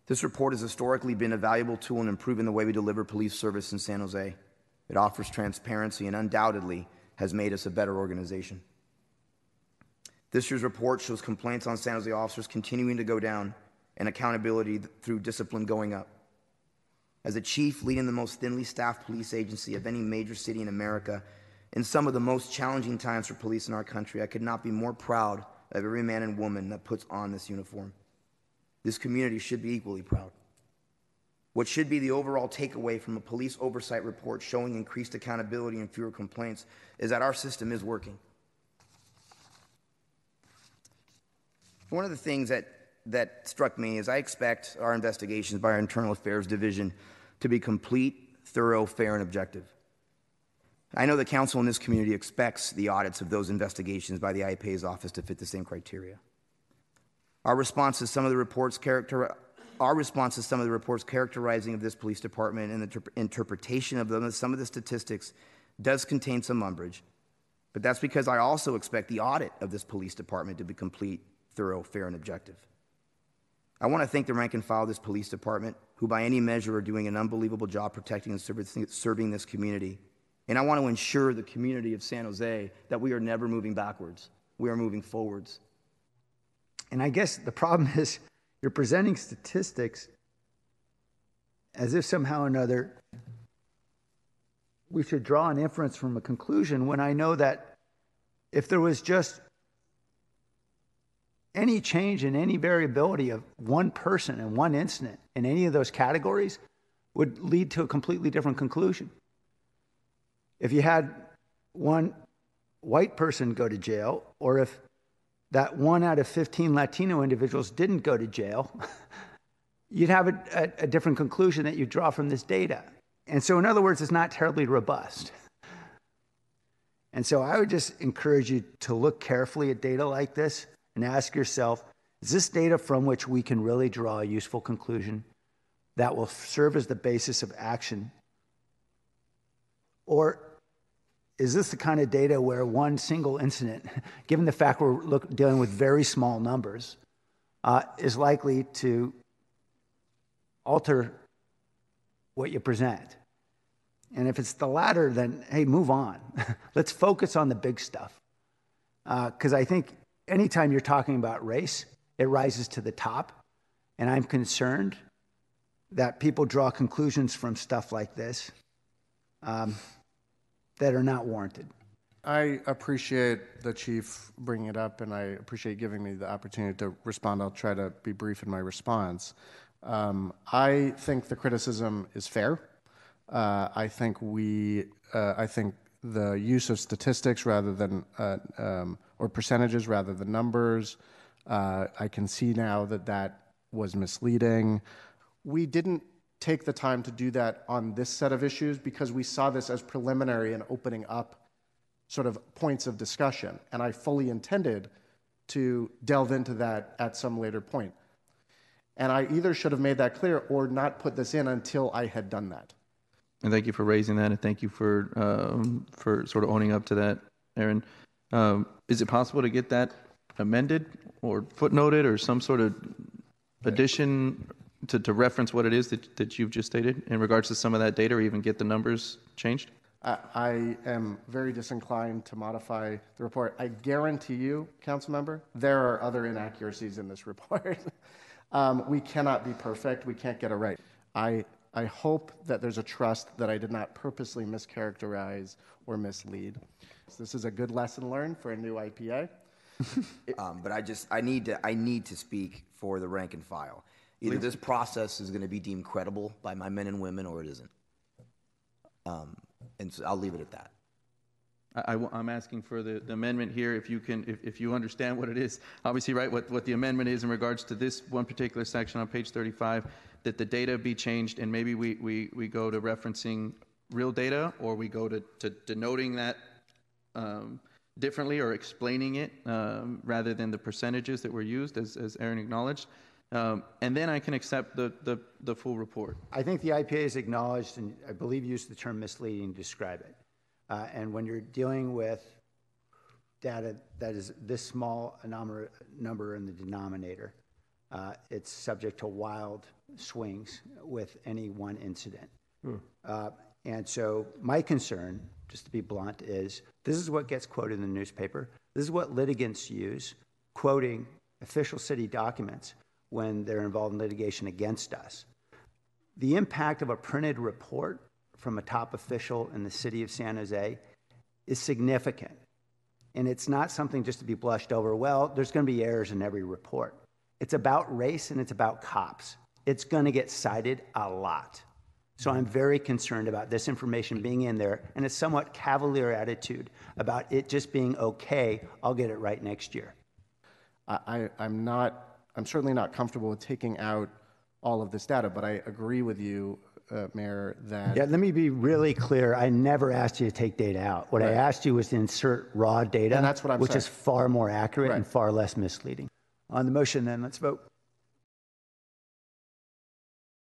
This report has historically been a valuable tool in improving the way we deliver police service in San Jose. It offers transparency and undoubtedly has made us a better organization. This year's report shows complaints on San Jose officers continuing to go down and accountability through discipline going up. As a chief leading the most thinly staffed police agency of any major city in America, in some of the most challenging times for police in our country, I could not be more proud of every man and woman that puts on this uniform. This community should be equally proud. What should be the overall takeaway from a police oversight report showing increased accountability and fewer complaints is that our system is working. One of the things that struck me is I expect our investigations by our Internal Affairs Division to be complete, thorough, fair, and objective. I know the council in this community expects the audits of those investigations by the IAPA's office to fit the same criteria. Our response to some of the reports characterizing of this police department and the interpretation of them, some of the statistics does contain some umbrage, but that's because I also expect the audit of this police department to be complete, thorough, fair, and objective. I want to thank the rank and file of this police department, who by any measure are doing an unbelievable job protecting and serving this community. And I want to ensure the community of San Jose that we are never moving backwards. We are moving forwards. And I guess the problem is you're presenting statistics as if somehow or another we should draw an inference from a conclusion, when I know that if there was just any change in any variability of one person and one incident in any of those categories would lead to a completely different conclusion. If you had one white person go to jail, or if that 1 out of 15 Latino individuals didn't go to jail, you'd have a different conclusion that you draw from this data. And so, in other words, it's not terribly robust. And so I would just encourage you to look carefully at data like this and ask yourself, is this data from which we can really draw a useful conclusion that will serve as the basis of action? Or is this the kind of data where one single incident, given the fact we're dealing with very small numbers, is likely to alter what you present? And if it's the latter, then, hey, move on. Let's focus on the big stuff. Because I think anytime you're talking about race, it rises to the top. And I'm concerned that people draw conclusions from stuff like this that are not warranted. I appreciate the chief bringing it up, and I appreciate giving me the opportunity to respond. I'll try to be brief in my response. I think the criticism is fair. I think the use of statistics rather than or percentages rather than numbers, I can see now that was misleading. We didn't take the time to do that on this set of issues because we saw this as preliminary and opening up sort of points of discussion, and I fully intended to delve into that at some later point. And I either should have made that clear or not put this in until I had done that. And thank you for raising that, and thank you for sort of owning up to that, Aaron. Is it possible to get that amended or footnoted or some sort of addition to reference what it is that you've just stated in regards to some of that data, or even get the numbers changed? I am very disinclined to modify the report. I guarantee you, council member, there are other inaccuracies in this report. We cannot be perfect. We can't get it right. I hope that there's a trust that I did not purposely mischaracterize or mislead. So this is a good lesson learned for a new IPA. But I need to speak for the rank and file. Either this process is going to be deemed credible by my men and women, or it isn't. And so I'll leave it at that. I'm asking for the amendment here, if you understand what it is. Obviously, right, what the amendment is in regards to this one particular section on page 35, that the data be changed, and maybe we go to referencing real data, or we go to denoting that differently or explaining it rather than the percentages that were used, as Aaron acknowledged. And then I can accept the full report. I think the IPA is acknowledged, and I believe used the term misleading to describe it. And when you're dealing with data that is this small a number in the denominator, it's subject to wild swings with any one incident. And so my concern, just to be blunt, is this is what gets quoted in the newspaper. This is what litigants use, quoting official city documents when they're involved in litigation against us. The impact of a printed report from a top official in the city of San Jose is significant. And it's not something just to be blushed over. Well, there's going to be errors in every report. It's about race and it's about cops. It's going to get cited a lot. So I'm very concerned about this information being in there and a somewhat cavalier attitude about it just being okay, I'll get it right next year. I'm certainly not comfortable with taking out all of this data, but I agree with you, Mayor, that... Yeah, let me be really clear. I never asked you to take data out. What I asked you was to insert raw data, and that's what I'm which saying. is far more accurate and far less misleading. On the motion then, let's vote.